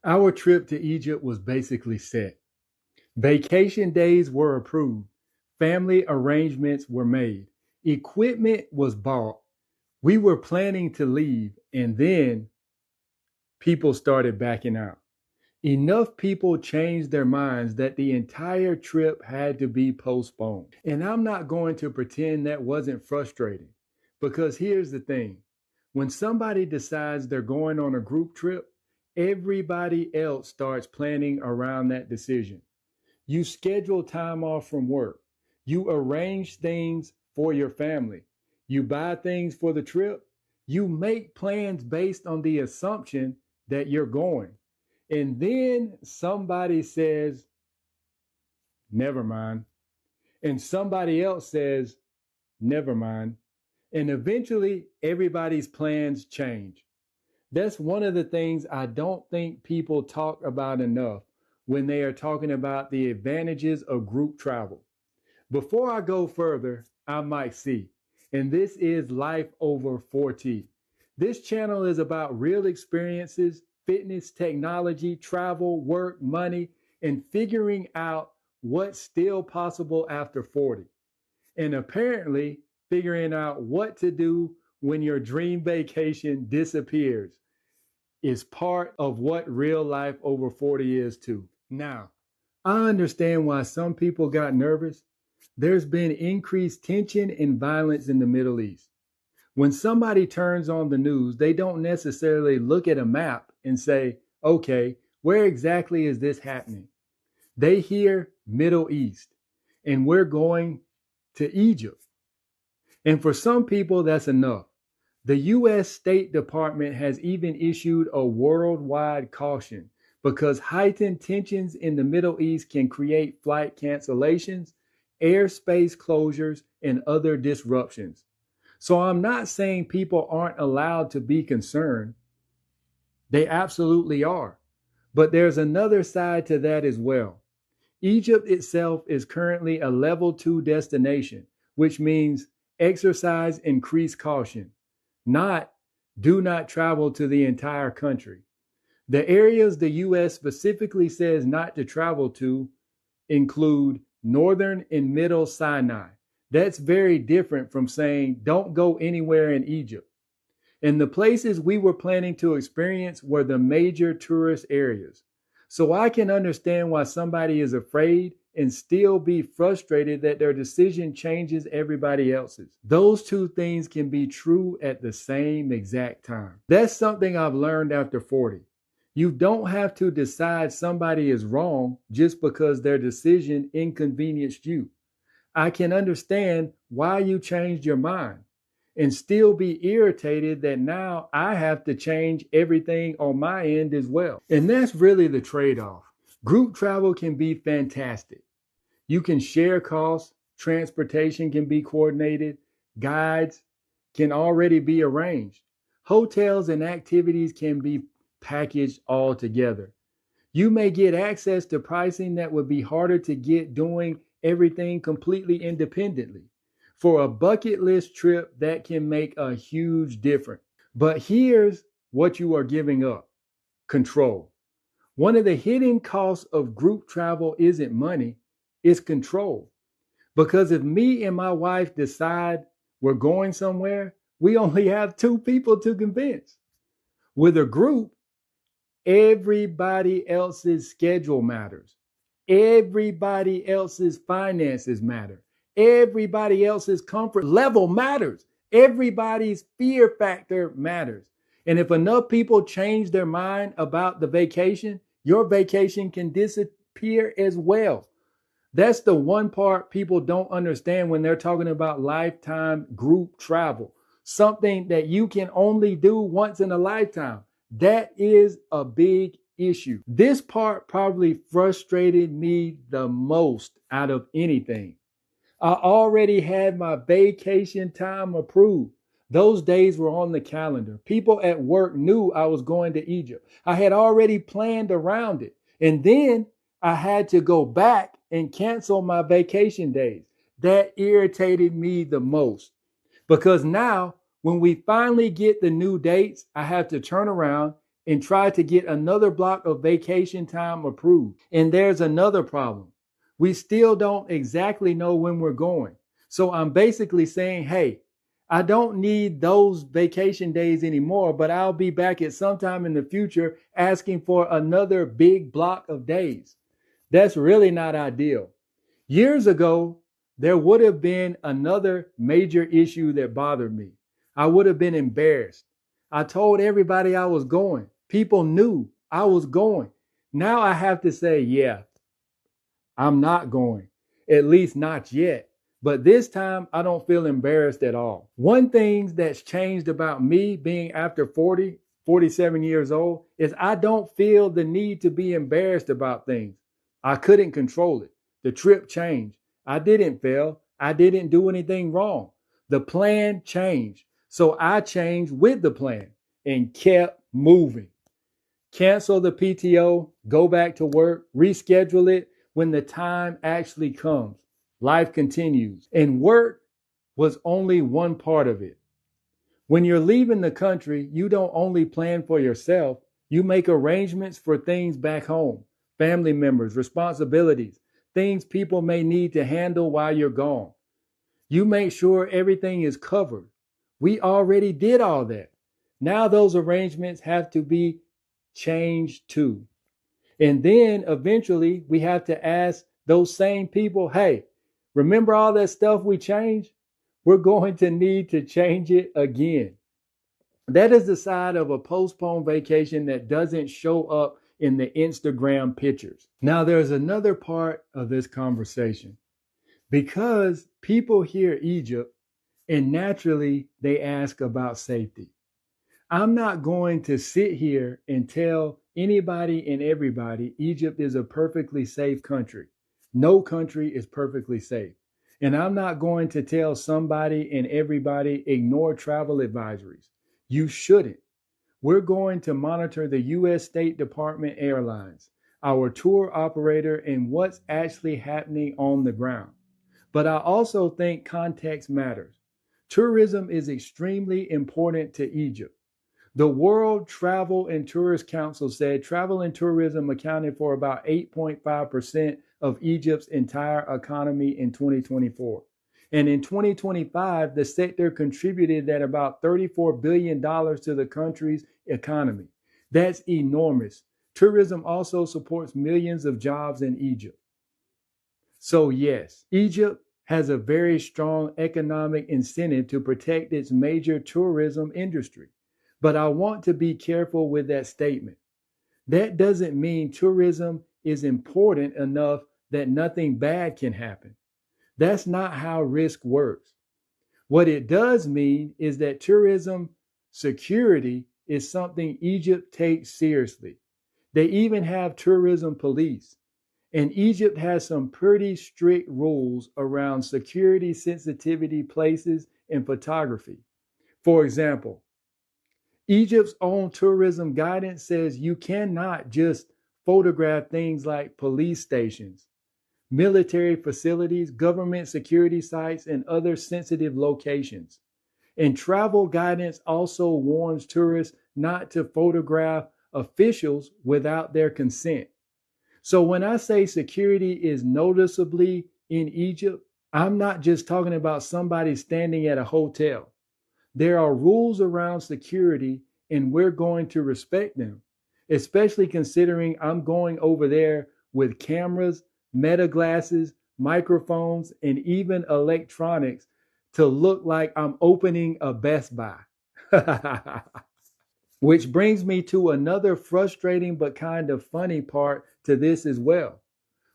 Our trip to Egypt was basically set. Vacation days were approved. Family arrangements were made. Equipment was bought. We were planning to leave, and then people started backing out. Enough people changed their minds that the entire trip had to be postponed. And I'm not going to pretend that wasn't frustrating, because here's the thing: when somebody decides they're going on a group trip, everybody else starts planning around that decision. You schedule time off from work. You arrange things for your family. You buy things for the trip. You make plans based on the assumption that you're going. And then somebody says, never mind. And somebody else says, never mind. And eventually, everybody's plans change. That's one of the things I don't think people talk about enough when they are talking about the advantages of group travel. Before I go further, I'm Mike Cee, and this is Life Over 40. This channel is about real experiences, fitness, technology, travel, work, money, and figuring out what's still possible after 40. And apparently, figuring out what to do when your dream vacation disappears is part of what real life over 40 is too. Now, I understand why some people got nervous. There's been increased tension and violence in the Middle East. When somebody turns on the news, they don't necessarily look at a map and say, okay, where exactly is this happening? They hear Middle East, and we're going to Egypt. And for some people, that's enough. The U.S. State Department has even issued a worldwide caution because heightened tensions in the Middle East can create flight cancellations, airspace closures, and other disruptions. So I'm not saying people aren't allowed to be concerned. They absolutely are. But there's another side to that as well. Egypt itself is currently a level 2 destination, which means exercise increased caution, not do not travel to the entire country. The areas the U.S. specifically says not to travel to include northern and middle Sinai. That's very different from saying don't go anywhere in Egypt. And the places we were planning to experience were the major tourist areas. So I can understand why somebody is afraid and still be frustrated that their decision changes everybody else's. Those two things can be true at the same exact time. That's something I've learned after 40. You don't have to decide somebody is wrong just because their decision inconvenienced you. I can understand why you changed your mind and still be irritated that now I have to change everything on my end as well. And that's really the trade-off. Group travel can be fantastic. You can share costs, transportation can be coordinated, guides can already be arranged, hotels and activities can be packaged all together. You may get access to pricing that would be harder to get doing everything completely independently. For a bucket list trip, that can make a huge difference. But here's what you are giving up: control. One of the hidden costs of group travel isn't money, it's control. Because if me and my wife decide we're going somewhere, we only have two people to convince. With a group, everybody else's schedule matters. Everybody else's finances matter. Everybody else's comfort level matters. Everybody's fear factor matters. And if enough people change their mind about the vacation, your vacation can disappear as well. That's the one part people don't understand when they're talking about lifetime group travel, something that you can only do once in a lifetime. That is a big issue. This part probably frustrated me the most out of anything. I already had my vacation time approved. Those days were on the calendar. People at work knew I was going to Egypt. I had already planned around it. And then I had to go back and cancel my vacation days. That irritated me the most because now when we finally get the new dates, I have to turn around and try to get another block of vacation time approved. And there's another problem. We still don't exactly know when we're going. So I'm basically saying, hey, I don't need those vacation days anymore, but I'll be back at some time in the future asking for another big block of days. That's really not ideal. Years ago, there would have been another major issue that bothered me. I would have been embarrassed. I told everybody I was going. People knew I was going. Now I have to say, yeah, I'm not going, at least not yet. But this time, I don't feel embarrassed at all. One thing that's changed about me being after 47 years old, is I don't feel the need to be embarrassed about things. I couldn't control it. The trip changed. I didn't fail. I didn't do anything wrong. The plan changed. So I changed with the plan and kept moving. Cancel the PTO, go back to work, reschedule it when the time actually comes. Life continues. And work was only one part of it. When you're leaving the country, you don't only plan for yourself, you make arrangements for things back home, family members, responsibilities, things people may need to handle while you're gone. You make sure everything is covered. We already did all that. Now those arrangements have to be changed too. And then eventually we have to ask those same people, hey, remember all that stuff we changed? We're going to need to change it again. That is the side of a postponed vacation that doesn't show up in the Instagram pictures. Now, there's another part of this conversation. Because people hear Egypt and naturally they ask about safety. I'm not going to sit here and tell anybody and everybody Egypt is a perfectly safe country. No country is perfectly safe. And I'm not going to tell somebody and everybody ignore travel advisories. You shouldn't. We're going to monitor the U.S. State Department airlines, our tour operator, and what's actually happening on the ground. But I also think context matters. Tourism is extremely important to Egypt. The World Travel and Tourist Council said travel and tourism accounted for about 8.5% of Egypt's entire economy in 2024. And in 2025, the sector contributed at about $34 billion to the country's economy. That's enormous. Tourism also supports millions of jobs in Egypt. So yes, Egypt has a very strong economic incentive to protect its major tourism industry. But I want to be careful with that statement. That doesn't mean tourism is important enough that nothing bad can happen. That's not how risk works. What it does mean is that tourism security is something Egypt takes seriously. They even have tourism police. And Egypt has some pretty strict rules around security sensitivity places and photography. For example, Egypt's own tourism guidance says you cannot just photograph things like police stations, military facilities, government security sites, and other sensitive locations. And travel guidance also warns tourists not to photograph officials without their consent. So when I say security is noticeably in Egypt, I'm not just talking about somebody standing at a hotel. There are rules around security, and we're going to respect them, especially considering I'm going over there with cameras, meta glasses, microphones, and even electronics to look like I'm opening a Best Buy. Which brings me to another frustrating but kind of funny part to this as well.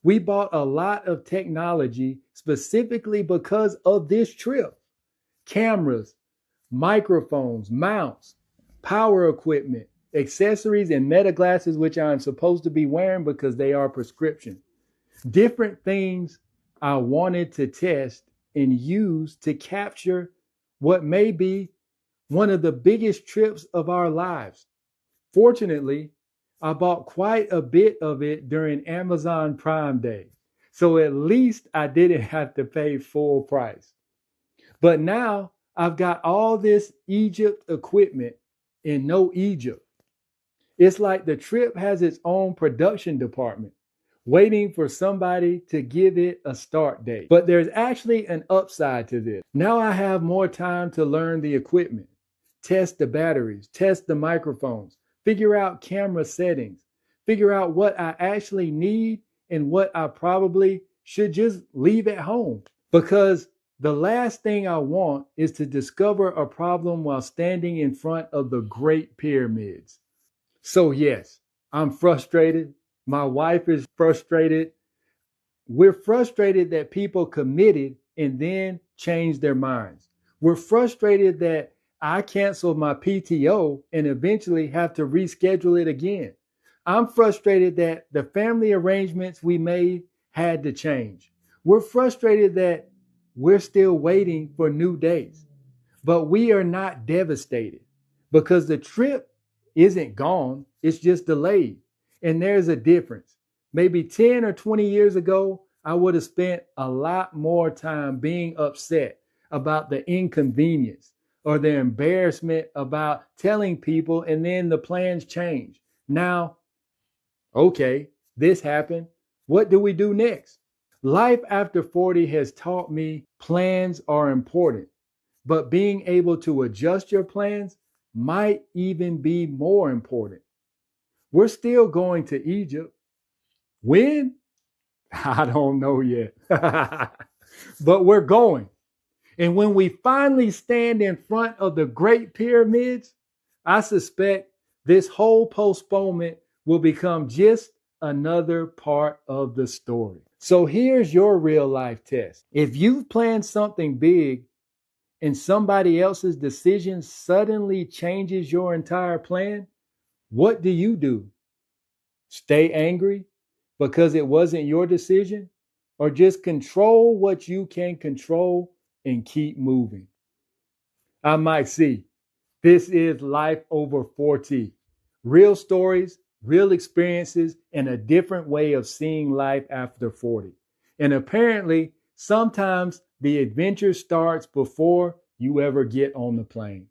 We bought a lot of technology specifically because of this trip. Cameras, microphones, mounts, power equipment, accessories, and meta glasses, which I'm supposed to be wearing because they are prescription. Different things I wanted to test and use to capture what may be one of the biggest trips of our lives. Fortunately, I bought quite a bit of it during Amazon Prime Day. So at least I didn't have to pay full price. But now I've got all this Egypt equipment in no Egypt. It's like the trip has its own production department, waiting for somebody to give it a start date. But there's actually an upside to this. Now I have more time to learn the equipment, test the batteries, test the microphones, figure out camera settings, figure out what I actually need and what I probably should just leave at home. Because the last thing I want is to discover a problem while standing in front of the Great Pyramids. So yes, I'm frustrated. My wife is frustrated. We're frustrated that people committed and then changed their minds. We're frustrated that I canceled my PTO and eventually have to reschedule it again. I'm frustrated that the family arrangements we made had to change. We're frustrated that we're still waiting for new dates. But we are not devastated because the trip isn't gone, it's just delayed. And there's a difference. Maybe 10 or 20 years ago, I would have spent a lot more time being upset about the inconvenience or the embarrassment about telling people and then the plans change. Now, okay, this happened. What do we do next? Life after 40 has taught me plans are important, but being able to adjust your plans might even be more important. We're still going to Egypt. When? I don't know yet. But we're going. And when we finally stand in front of the Great Pyramids, I suspect this whole postponement will become just another part of the story. So here's your real life test. If you've planned something big and somebody else's decision suddenly changes your entire plan, what do you do? Stay angry because it wasn't your decision? Or just control what you can control and keep moving? I'm Mike Cee. This is Life Over 40. Real stories, real experiences, and a different way of seeing life after 40. And apparently, sometimes the adventure starts before you ever get on the plane.